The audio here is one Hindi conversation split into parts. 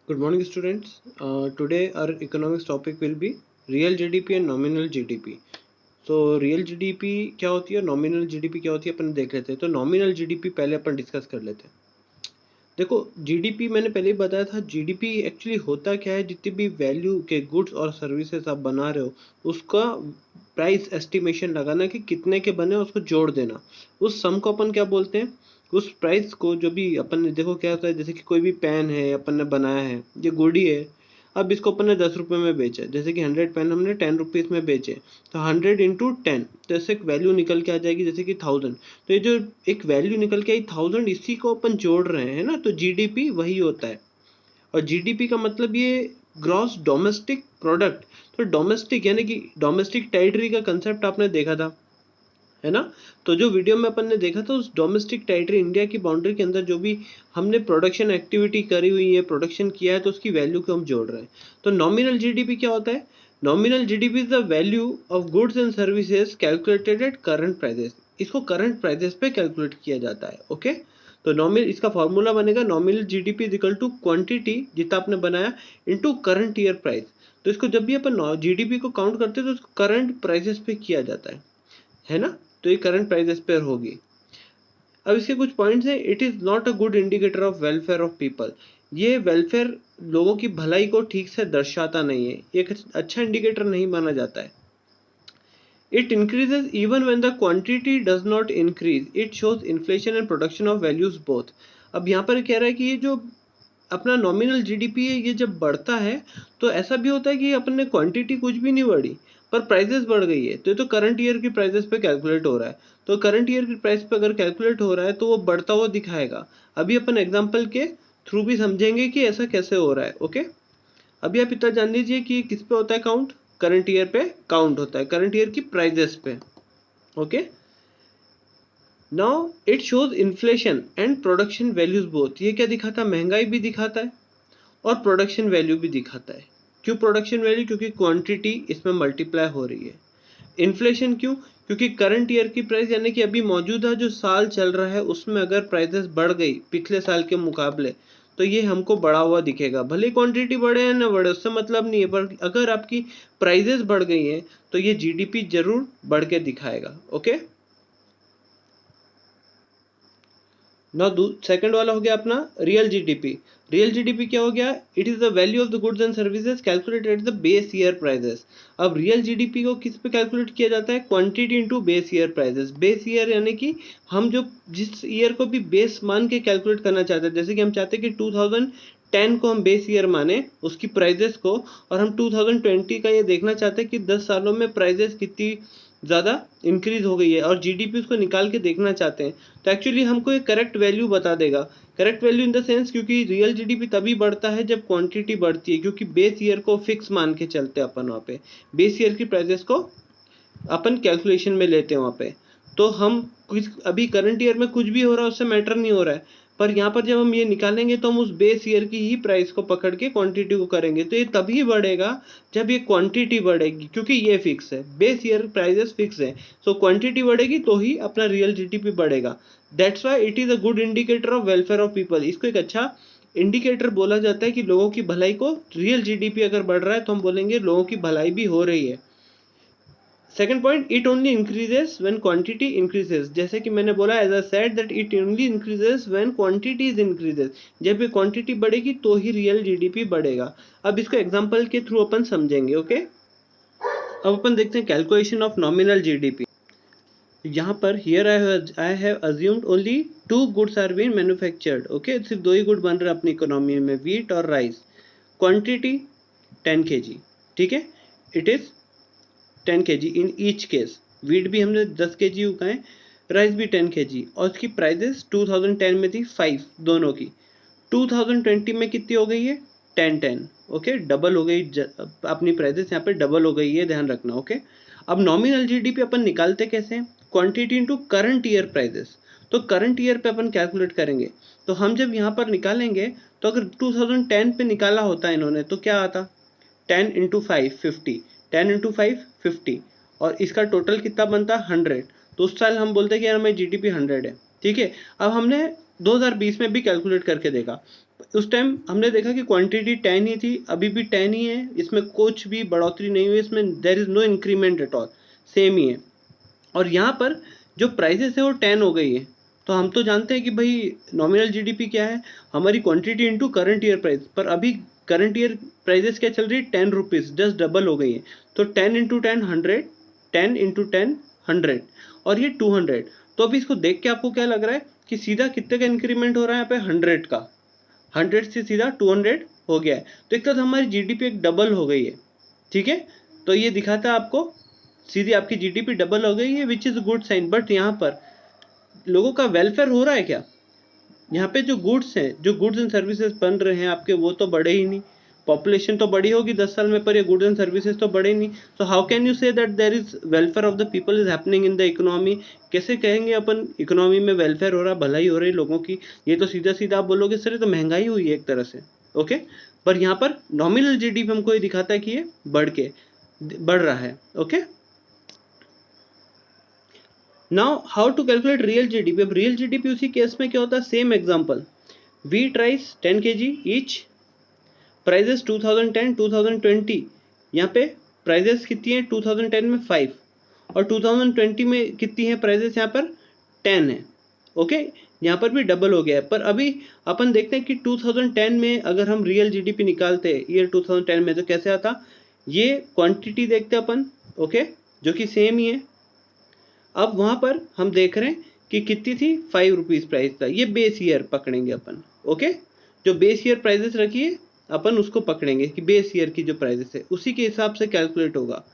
Good morning, students. Today our economics topic will be real GDP and nominal GDP. So real GDP क्या होती है, नॉमिनल जीडीपी क्या होती है, अपन देख लेते हैं. तो नॉमिनल जीडीपी पहले अपन डिस्कस कर लेते हैं. देखो, जीडीपी मैंने पहले ही बताया था. जीडीपी एक्चुअली होता क्या है, जितनी भी वैल्यू के गुड्स और सर्विसेज आप बना रहे हो उसका प्राइस एस्टिमेशन लगाना कि कितने के बने उसको जोड़ देना. उस सम को अपन क्या बोलते हैं, उस प्राइस को. जो भी अपन ने देखो क्या होता है, जैसे कि कोई भी पेन है अपन ने बनाया है, ये गुड़ी है. अब इसको अपन ने 10 रुपये में बेचा, जैसे कि 100 पेन हमने 10 रुपीज़ में बेचे, तो 100 × 10, तो ऐसे एक वैल्यू निकल के आ जाएगी जैसे कि 1000. तो ये जो एक वैल्यू निकल के आई 1000, इसी को अपन जोड़ रहे हैं ना, तो जीडीपी वही होता है. और जीडीपी का मतलब ये ग्रॉस डोमेस्टिक प्रोडक्ट. तो डोमेस्टिक यानी कि डोमेस्टिक टेरिटरी का कंसेप्ट आपने देखा था, है ना. तो जो वीडियो में अपन ने देखा था, उस डोमेस्टिक टेरिटरी इंडिया की बाउंड्री के अंदर जो भी हमने प्रोडक्शन एक्टिविटी करी हुई है, प्रोडक्शन किया है, तो उसकी वैल्यू को हम जोड़ रहे हैं. तो नॉमिनल जीडीपी क्या होता है? Nominal GDP is the value of goods and services calculated at current prices. इसको करंट प्राइसेस पे कैलकुलेट किया जाता है. ओके. तो नॉमिनल, इसका फॉर्मूला बनेगा nominal GDP is equal to quantity जितना आपने बनाया इनटू करंट ईयर प्राइस. तो इसको जब भी अपन जीडीपी को काउंट करते हैं तो उसको करंट प्राइसेस पे किया जाता है ना. तो ये करंट प्राइसेस पे होगी. अब इसके कुछ पॉइंट्स हैं. It is not a good indicator of welfare of people. ये वेलफेयर, लोगों की भलाई को ठीक से दर्शाता नहीं है, एक अच्छा इंडिकेटर नहीं माना जाता है. It increases even when the quantity does not increase. It shows inflation and production of values both. अब यहाँ पर कह रहा है कि ये जो अपना नॉमिनल जीडीपी है, ये जब बढ़ता है तो ऐसा भी होता है कि अपन ने क्वांटिटी कुछ भी नहीं बढ़ी पर प्राइसेस बढ़ गई है, तो ये तो करंट ईयर की प्राइसेस पे कैलकुलेट हो रहा है. तो करंट ईयर की प्राइस पे अगर कैलकुलेट हो रहा है तो वो बढ़ता हुआ दिखाएगा. अभी अपन एग्जांपल के थ्रू भी समझेंगे कि ऐसा कैसे हो रहा है. ओके. अभी आप इतना जान लीजिए कि किस पे होता है काउंट. करंट ईयर पे काउंट होता है, करंट ईयर की प्राइसेस पे. Okay. Now it shows inflation and production values both. ये क्या दिखाता है, महंगाई भी दिखाता है और प्रोडक्शन वैल्यू भी दिखाता है. क्यों प्रोडक्शन वैल्यू? क्योंकि क्वांटिटी इसमें मल्टीप्लाई हो रही है. इन्फ्लेशन क्यों? क्योंकि करंट ईयर की प्राइस यानी कि अभी मौजूदा जो साल चल रहा है उसमें अगर प्राइसेस बढ़ गई पिछले साल के मुकाबले, तो ये हमको बढ़ा हुआ दिखेगा. भले क्वांटिटी बढ़े या ना बढ़े उससे मतलब नहीं है, पर अगर आपकी प्राइसेस बढ़ गई हैं तो ये जीडीपी जरूर बढ़ के दिखाएगा. ओके. ना सेकंड वाला हो गया अपना रियल जीडीपी. रियल जीडीपी क्या हो गया? It is the value of the goods and services calculated at the base year prices. अब रियल जीडीपी को किस पे कैलकुलेट किया जाता है? Quantity into base year prices. Base year यानी कि हम जो जिस ईयर को भी बेस मान के कैलकुलेट करना चाहते हैं, जैसे कि हम चाहते हैं कि 2010 को हम बेस ईयर माने उसकी प्राइजेस को, और हम 2020 का ये देखना चाहते हैं कि 10 सालों में प्राइजेस कितनी ज़्यादा इंक्रीज हो गई है और जीडीपी उसको निकाल के देखना चाहते हैं, तो एक्चुअली हमको एक करेक्ट वैल्यू बता देगा. Correct value in the sense, क्योंकि रियल जीडीपी तभी बढ़ता है जब क्वांटिटी बढ़ती है, क्योंकि बेस ईयर को फिक्स मान के चलते हैं अपन वहाँ पे. बेस ईयर की प्राइसेस को अपन कैलकुलेशन में लेते हैं वहाँ पे. तो हम कुछ अभी करंट ईयर में कुछ भी हो रहा है उससे मैटर नहीं हो रहा है, पर यहाँ पर जब हम ये निकालेंगे तो हम उस बेस ईयर की ही प्राइस को पकड़ के क्वांटिटी को करेंगे. तो ये तभी बढ़ेगा जब ये क्वांटिटी बढ़ेगी, क्योंकि ये फिक्स है, बेस ईयर प्राइसेस फिक्स है. सो क्वांटिटी बढ़ेगी तो ही अपना रियल जीडीपी बढ़ेगा. That's why it is a good indicator of welfare of people. इसको एक अच्छा इंडिकेटर बोला जाता है कि लोगों की भलाई को. रियल जीडीपी अगर बढ़ रहा है तो हम बोलेंगे लोगों की भलाई भी हो रही है. Second point, it only increases when quantity increases. जैसे कि मैंने बोला, as I said that it only increases when quantity is increases. जब ये क्वांटिटी बढ़ेगी तो ही रियल जीडीपी बढ़ेगा. अब इसको एग्जांपल के थ्रू अपन समझेंगे. ओके. अब अपन देखते हैं कैलकुलेशन ऑफ नॉमिनल जीडीपी. यहाँ पर here I have assumed only 2 goods are been manufactured. Okay. सिर्फ 2 ही गुड बन रहे हैं अपनी इकोनॉमी में, व्हीट और राइस. Quantity 10 kg. ठीक है. It is 10 kg in each case. Wheat भी हमने 10 kg उगाए, राइस भी 10 kg, और उसकी प्राइजेस 2010 में थी 5 दोनों की. 2020 में कितनी हो गई है? 10-10. ओके. डबल हो गई अपनी प्राइजेस यहाँ पे डबल हो गई है, ध्यान रखना. ओके. अब नॉमिनल जीडीपी अपन निकालते कैसे हैं? Quantity into current year prices. तो करंट ईयर पे अपन कैलकुलेट करेंगे. तो हम जब यहाँ पर निकालेंगे तो अगर 2010 पे निकाला होता इन्होंने तो क्या आता? 10 × 5 50. 10 × 5 50, और इसका टोटल कितना बनता? 100. तो उस साल हम बोलते हैं कि यार हमें जीडीपी 100 है. ठीक है. अब हमने 2020 में भी कैलकुलेट करके देखा. उस टाइम हमने देखा कि क्वांटिटी 10 ही थी, अभी भी 10 ही है, इसमें कुछ भी बढ़ोतरी नहीं हुई, इसमें there is no increment at all, same ही है। और यहाँ पर जो प्राइसेस है वो 10 हो गई है। तो हम तो जानते हैं कि भाई नॉमिनल जीडीपी क्या है, हमारी quantity into current year price, पर अभी करंट ईयर प्राइसेस क्या चल रही है, 10 रुपीज़, जस्ट डबल हो गई है। तो 10 इंटू 10 100, 10 इंटू 10 100, और ये 200। तो अभी इसको देख के आपको क्या लग रहा है कि सीधा कितने का इंक्रीमेंट हो रहा है यहाँ पे, 100 का, 100 से सीधा 200 हो गया है। तो एक तरह हमारी जीडीपी एक डबल हो गई है, ठीक है। तो ये दिखाता है आपको सीधी आपकी जीडीपी डबल हो गई है, which is good sign. But यहाँ पर लोगों का वेलफेयर हो रहा है क्या? यहाँ पे जो गुड्स हैं, जो गुड्स एंड सर्विसेज बन रहे हैं आपके, वो तो बढ़े ही नहीं। पॉपुलेशन तो बढ़ी होगी 10 साल में, पर ये गुड्स एंड सर्विसेज तो बढ़े नहीं। तो how can you say that there is welfare of the people is happening in the economy? कैसे कहेंगे अपन इकोनॉमी में वेलफेयर हो रहा, भलाई हो रही लोगों की? ये तो सीधा सीधा आप बोलोगे सर ये तो महंगाई हुई है एक तरह से, ओके। पर यहाँ पर नॉमिनल जीडीपी हमको ये दिखाता है कि ये बढ़ रहा है, okay. Now how to calculate real GDP? अब रियल जीडीपी उसी केस में क्या होता है, same example, wheat rice 10 kg each, prices 2010 2020, यहाँ पे प्राइजेस कितनी है 2010 में 5, और 2020 में कितनी है प्राइजेस, यहाँ पर 10 है, ओके। यहाँ पर भी डबल हो गया है। पर अभी अपन देखते हैं कि 2010 में अगर हम रियल जीडीपी निकालते हैं ईयर 2010 में, तो कैसे आता, ये क्वांटिटी देखते हैं अपन, ओके, जो कि सेम ही है। अब वहाँ पर हम देख रहे हैं कि कितनी थी, 5 रुपीज़ प्राइस था। ये बेस ईयर पकड़ेंगे अपन, ओके। जो बेस ईयर प्राइजेस रखी है अपन उसको पकड़ेंगे कि बेस ईयर की जो प्राइजेस है उसी के हिसाब से कैलकुलेट होगा।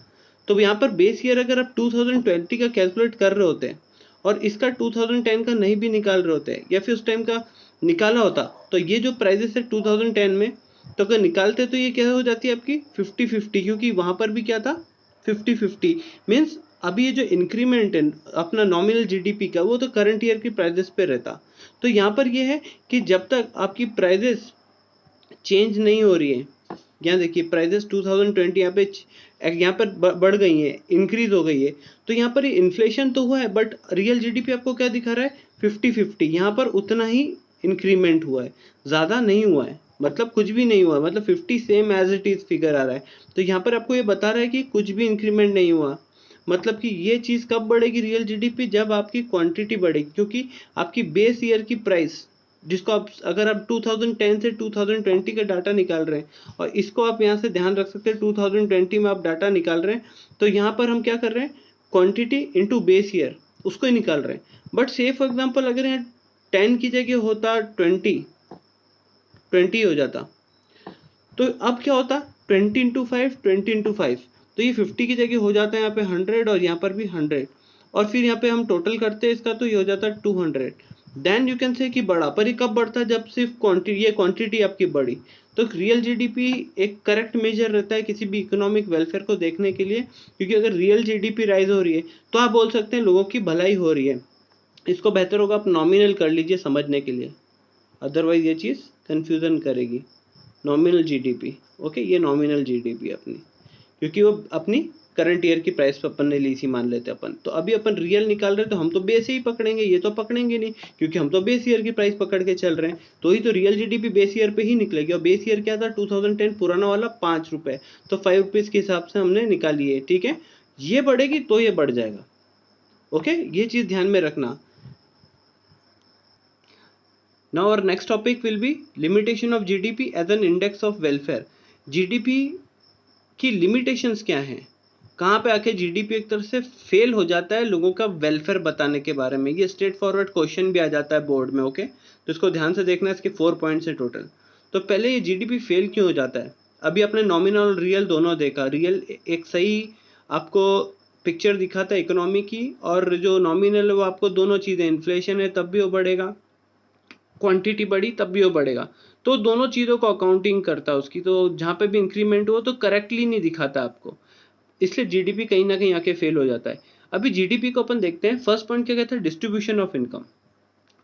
तो यहाँ पर बेस ईयर अगर आप 2020 का कैलकुलेट कर रहे होते हैं और इसका 2010 का नहीं भी निकाल रहे होते हैं, या फिर उस टाइम का निकाला होता, तो ये जो प्राइजेस है 2010 में, तो अगर निकालते तो ये क्या हो जाती है आपकी 50-50, क्योंकि वहाँ पर भी क्या था 50-50। मीन्स अभी ये जो इंक्रीमेंट है अपना नॉमिनल जीडीपी का, वो तो करंट ईयर की प्राइजेस पे रहता। तो यहाँ पर ये है कि जब तक आपकी प्राइजेस चेंज नहीं हो रही है, यहाँ देखिए प्राइजेस 2020 यहाँ पर बढ़ गई है, इंक्रीज हो गई है, तो यहाँ पर इन्फ्लेशन तो हुआ है, बट रियल जीडीपी आपको क्या दिखा रहा है 50-50। यहाँ पर उतना ही इंक्रीमेंट हुआ है, ज़्यादा नहीं हुआ है, मतलब कुछ भी नहीं हुआ, मतलब 50 same as it is figure आ रहा है। तो यहाँ पर आपको ये बता रहा है कि कुछ भी इंक्रीमेंट नहीं हुआ। मतलब कि ये चीज़ कब बढ़ेगी रियल जीडीपी, जब आपकी क्वांटिटी बढ़ेगी, क्योंकि आपकी बेस ईयर की प्राइस जिसको आप अगर आप 2010 से 2020 का डाटा निकाल रहे हैं, और इसको आप यहाँ से ध्यान रख सकते हैं 2020 में आप डाटा निकाल रहे हैं, तो यहाँ पर हम क्या कर रहे हैं, क्वांटिटी इनटू बेस ईयर उसको ही निकाल रहे हैं। बट से फॉर एग्जांपल अगर यहाँ 10 की जगह होता 20 हो जाता, तो अब क्या होता 20 इंटू 5, 20 इंटू 5, तो ये 50 की जगह हो जाता है यहाँ पे 100, और यहाँ पर भी 100, और फिर यहाँ पे हम टोटल करते हैं इसका, तो ये हो जाता है 200। देन यू कैन से कि बढ़ा, पर ये कब बढ़ता है, जब सिर्फ क्वांटिटी आपकी बढ़ी। तो रियल जीडीपी एक करेक्ट मेजर रहता है किसी भी इकोनॉमिक वेलफेयर को देखने के लिए, क्योंकि अगर रियल जीडीपी राइज हो रही है तो आप बोल सकते हैं लोगों की भलाई हो रही है। इसको बेहतर होगा आप नॉमिनल कर लीजिए समझने के लिए, अदरवाइज ये चीज़ कन्फ्यूज़न करेगी। नॉमिनल जीडीपी, ओके, ये नॉमिनल जीडीपी अपनी, क्योंकि वो अपनी करंट ईयर की प्राइस पर अपन ने ली थी मान लेते अपन। तो अभी अपन रियल निकाल रहे हैं तो हम तो बेस ही पकड़ेंगे, ये तो पकड़ेंगे नहीं, क्योंकि हम तो बेस ईयर की प्राइस पकड़ के चल रहे हैं। तो ही तो रियल जीडीपी बेस ईयर पे ही निकलेगी, और बेस ईयर क्या था 2010 पुराना वाला 5 रुपये, तो 5 रुपीज़ के हिसाब से हमने निकाली है, ठीक है। ये बढ़ेगी तो ये बढ़ जाएगा, ओके, ये चीज़ ध्यान में रखना। Now our next topic will be limitation of GDP as an index of welfare. GDP की limitations क्या हैं, कहाँ पे आके GDP एक तरह से फेल हो जाता है लोगों का वेलफेयर बताने के बारे में। ये स्ट्रेट फॉरवर्ड क्वेश्चन भी आ जाता है बोर्ड में, ओके। तो इसको ध्यान से देखना, इसके 4 पॉइंट्स है टोटल। तो पहले ये GDP फेल क्यों हो जाता है, अभी आपने नॉमिनल और रियल दोनों देखा। रियल एक सही आपको पिक्चर दिखाता है इकोनॉमी की, और जो नॉमिनल है वो आपको दोनों चीज़ें, इन्फ्लेशन है तब भी वो बढ़ेगा, क्वांटिटी बढ़ी तब भी वो बढ़ेगा, तो दोनों चीज़ों को अकाउंटिंग करता है उसकी। तो जहाँ पे भी इंक्रीमेंट हुआ तो करेक्टली नहीं दिखाता आपको, इसलिए जीडीपी कहीं ना कहीं आके फेल हो जाता है। अभी जीडीपी को अपन देखते हैं, फर्स्ट पॉइंट क्या कहता है, डिस्ट्रीब्यूशन ऑफ इनकम।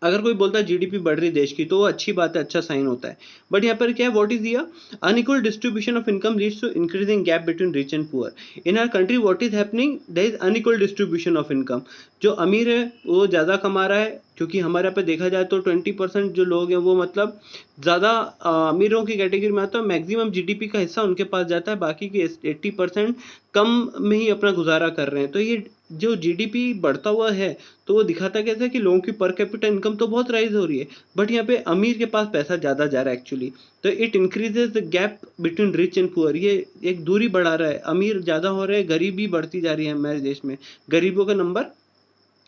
अगर कोई बोलता है जीडीपी बढ़ रही देश की, तो वो अच्छी बात है, अच्छा साइन होता है। बट यहाँ पर क्या है, व्हाट इज दिया, unequal distribution of income leads to increasing gap between rich and poor. In our country what is happening, there is unequal distribution of income. जो अमीर है वो ज़्यादा कमा रहा है, क्योंकि हमारे यहाँ पे देखा जाए तो 20% जो लोग हैं वो मतलब ज़्यादा अमीरों की कैटेगरी में आता है, मैक्सिमम जीडीपी का हिस्सा उनके पास जाता है, बाकी के 80% कम में ही अपना गुजारा कर रहे हैं। तो ये जो जीडीपी बढ़ता हुआ है तो वो दिखाता कैसा है कि लोगों की पर कैपिटा इनकम तो बहुत राइज हो रही है, बट यहाँ पे अमीर के पास पैसा ज़्यादा जा रहा है एक्चुअली। तो it increases the gap between rich and poor, ये एक दूरी बढ़ा रहा है, अमीर ज़्यादा हो रहे हैं, गरीबी बढ़ती जा रही है हमारे देश में, गरीबों का नंबर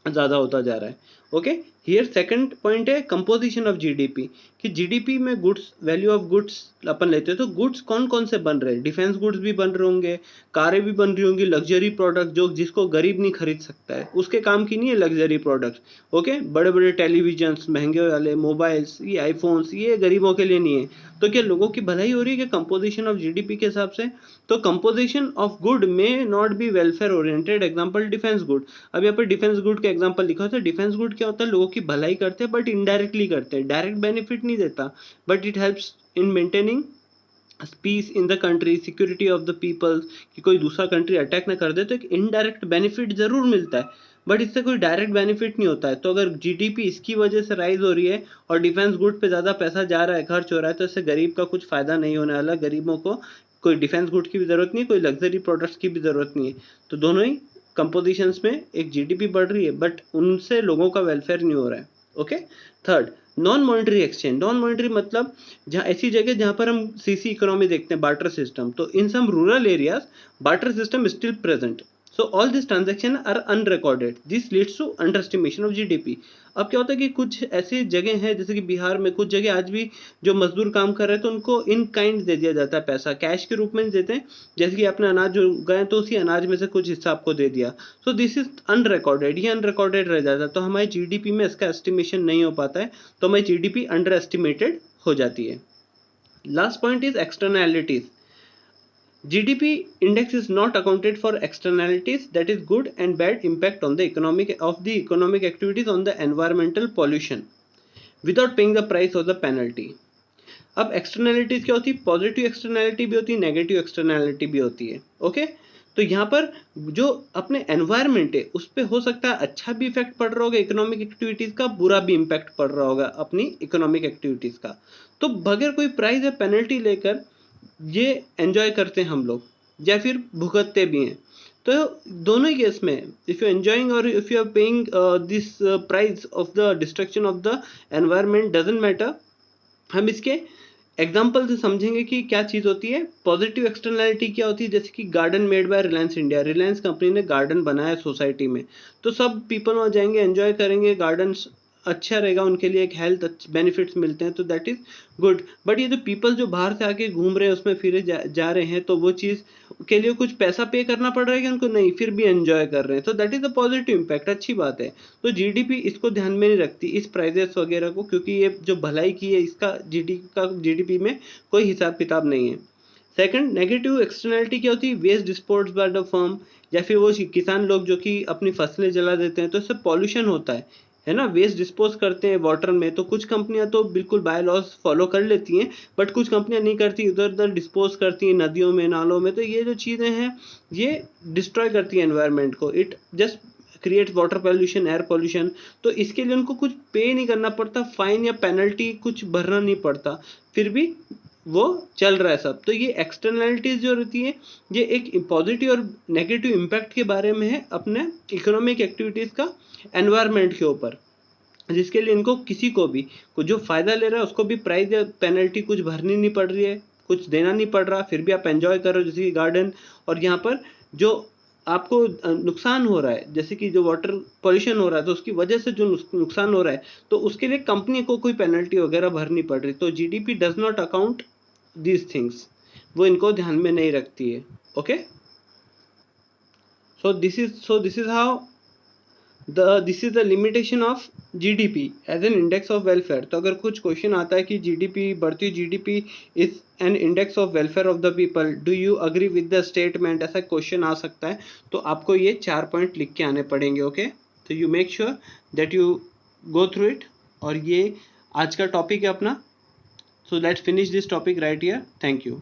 ज़्यादा होता जा रहा है। ओके, हियर सेकंड पॉइंट है कंपोजिशन ऑफ जीडीपी, कि जीडीपी में गुड्स, वैल्यू ऑफ गुड्स अपन लेते हैं तो गुड्स कौन कौन से बन रहे हैं, डिफेंस गुड्स भी बन रहे होंगे, कारें भी बन रही होंगी, लग्जरी प्रोडक्ट जो जिसको गरीब नहीं खरीद सकता है, उसके काम की नहीं है लग्जरी प्रोडक्ट्स। ओके, बड़े बड़े टेलीविजन्स, महंगे वाले मोबाइल्स, ये आईफोन्स, ये गरीबों के लिए नहीं है। तो क्या लोगों की भलाई हो रही है कि कंपोजिशन ऑफ जीडीपी के हिसाब से? तो कंपोजिशन ऑफ गुड में not be welfare oriented, example defence good. अब यहाँ पर डिफेंस गुड का एग्जांपल लिखा होता है। डिफेंस गुड क्या होता है, लोगों की भलाई करते हैं बट इनडायरेक्टली करते हैं, डायरेक्ट बेनिफिट नहीं देता, but it helps in maintaining peace in the country, security of the people, कि कोई दूसरा कंट्री अटैक ना कर दे। तो एक इनडायरेक्ट बेनिफिट जरूर मिलता है, बट इससे कोई डायरेक्ट बेनिफिट नहीं होता है। तो अगर जीडीपी इसकी वजह से राइज हो रही है और डिफेंस गुड पे ज़्यादा पैसा जा रहा है, खर्च हो रहा है, तो इससे गरीब का कुछ फ़ायदा नहीं होने वाला। गरीबों को कोई डिफेंस गुड की भी ज़रूरत नहीं है, कोई लग्जरी प्रोडक्ट्स की भी ज़रूरत नहीं है। तो दोनों ही कंपोजिशंस में एक जीडीपी बढ़ रही है बट उनसे लोगों का वेलफेयर नहीं हो रहा है। Okay, third, non monetary exchange. Non monetary मतलब जहाँ ऐसी जगह जहाँ पर हम सीसी इकोनॉमी देखते हैं, बार्टर सिस्टम। तो in some rural areas barter system is still present, so all this transaction are unrecorded, this leads to under estimation of GDP. अब क्या होता है कि कुछ ऐसी जगह हैं जैसे कि बिहार में कुछ जगह आज भी जो मजदूर काम कर रहे हैं तो उनको इन काइंड दे दिया जाता है, पैसा कैश के रूप में नहीं देते हैं। जैसे कि अपने अनाज जो उगाए तो उसी अनाज में से कुछ हिस्सा आपको दे दिया। सो दिस इज अनरिकॉर्डेड, ये अनरिकॉर्डेड रह जाता है, तो हमारी जीडीपी में इसका एस्टिमेशन नहीं हो पाता है, तो हमारी जीडीपी अंडर एस्टिमेटेड हो जाती है। Last point is externalities. GDP index is not accounted for externalities, that is good and bad impact on the economic activities on the environmental pollution without paying the price or the penalty. अब एक्सटर्नैलिटीज क्या होती है, पॉजिटिव एक्सटर्नैलिटी भी होती है, नेगेटिव एक्सटर्नैलिटी भी होती है। ओके, तो यहाँ पर जो अपने एनवायरनमेंट है उस पर हो सकता है अच्छा भी इफेक्ट पड़ रहा होगा इकोनॉमिक एक्टिविटीज का, बुरा भी इम्पैक्ट पड़ रहा होगा अपनी इकोनॉमिक एक्टिविटीज का। तो बगैर कोई प्राइस या पेनल्टी लेकर ये एंजॉय करते हैं हम लोग या फिर भुगतते भी हैं। तो दोनों ही केस में इफ यू एंजॉइंग और if you are paying this price of the destruction of the environment doesn't matter. हम इसके एग्जाम्पल से समझेंगे कि क्या चीज़ होती है। पॉजिटिव एक्सटर्नैलिटी क्या होती है, जैसे कि garden made by Reliance India, Reliance company ने गार्डन बनाया सोसाइटी में, तो सब पीपल वहाँ जाएंगे, एंजॉय करेंगे, गार्डन अच्छा रहेगा उनके लिए, एक हेल्थ बेनिफिट्स मिलते हैं, तो दैट इज गुड। बट ये जो पीपल जो बाहर से आके घूम रहे हैं उसमें फिर जा रहे हैं, तो वो चीज़ के लिए कुछ पैसा पे करना पड़ रहा है कि उनको नहीं, फिर भी एंजॉय कर रहे हैं, तो that is a positive impact, अच्छी बात है। तो जीडीपी इसको ध्यान में नहीं रखती, इस प्राइजेस वगैरह को, क्योंकि ये जो भलाई की है इसका जीडीपी में कोई हिसाब किताब नहीं है। सेकंड, नेगेटिव एक्सटर्नैलिटी क्या होती है, waste disposed by the firm, या फिर वो किसान लोग जो कि अपनी फसलें जला देते हैं, तो इससे पॉल्यूशन होता है ना, वेस्ट डिस्पोज करते हैं वाटर में। तो कुछ कंपनियां तो बिल्कुल बाय लॉज फॉलो कर लेती हैं, बट कुछ कंपनियां नहीं करती, इधर उधर डिस्पोज करती हैं नदियों में, नालों में। तो ये जो चीज़ें हैं ये डिस्ट्रॉय करती है एनवायरनमेंट को, it just create water pollution, air pollution. तो इसके लिए उनको कुछ पे नहीं करना पड़ता, फाइन या पेनल्टी कुछ भरना नहीं पड़ता, फिर भी वो चल रहा है सब। तो ये एक्सटर्नैलिटीज जो रहती है ये एक पॉजिटिव और नेगेटिव इम्पैक्ट के बारे में है अपने इकोनॉमिक एक्टिविटीज़ का एनवायरनमेंट के ऊपर, जिसके लिए इनको किसी को भी जो फ़ायदा ले रहा है उसको भी प्राइस या पेनल्टी कुछ भरनी नहीं पड़ रही है, कुछ देना नहीं पड़ रहा, फिर भी आप एंजॉय कर रहे हो, जैसे कि गार्डन। और यहाँ पर जो आपको नुकसान हो रहा है, जैसे कि जो वाटर पॉल्यूशन हो रहा है, तो उसकी वजह से जो नुकसान हो रहा है, तो उसके लिए कंपनी को कोई पेनल्टी वगैरह भरनी पड़ रही। तो GDP does not account these things, वो इनको ध्यान में नहीं रखती है। Okay, so this is how this is the limitation of GDP as an index of welfare. तो अगर कुछ क्वेश्चन आता है कि जीडीपी, बढ़ती GDP is an index of welfare of the people, do you agree with the statement, ऐसा क्वेश्चन आ सकता है, तो आपको ये 4 पॉइंट लिख के आने पड़ेंगे। ओके, तो you make sure that you go through it. और ये आज का टॉपिक है अपना, so let's finish this topic right here. Thank you.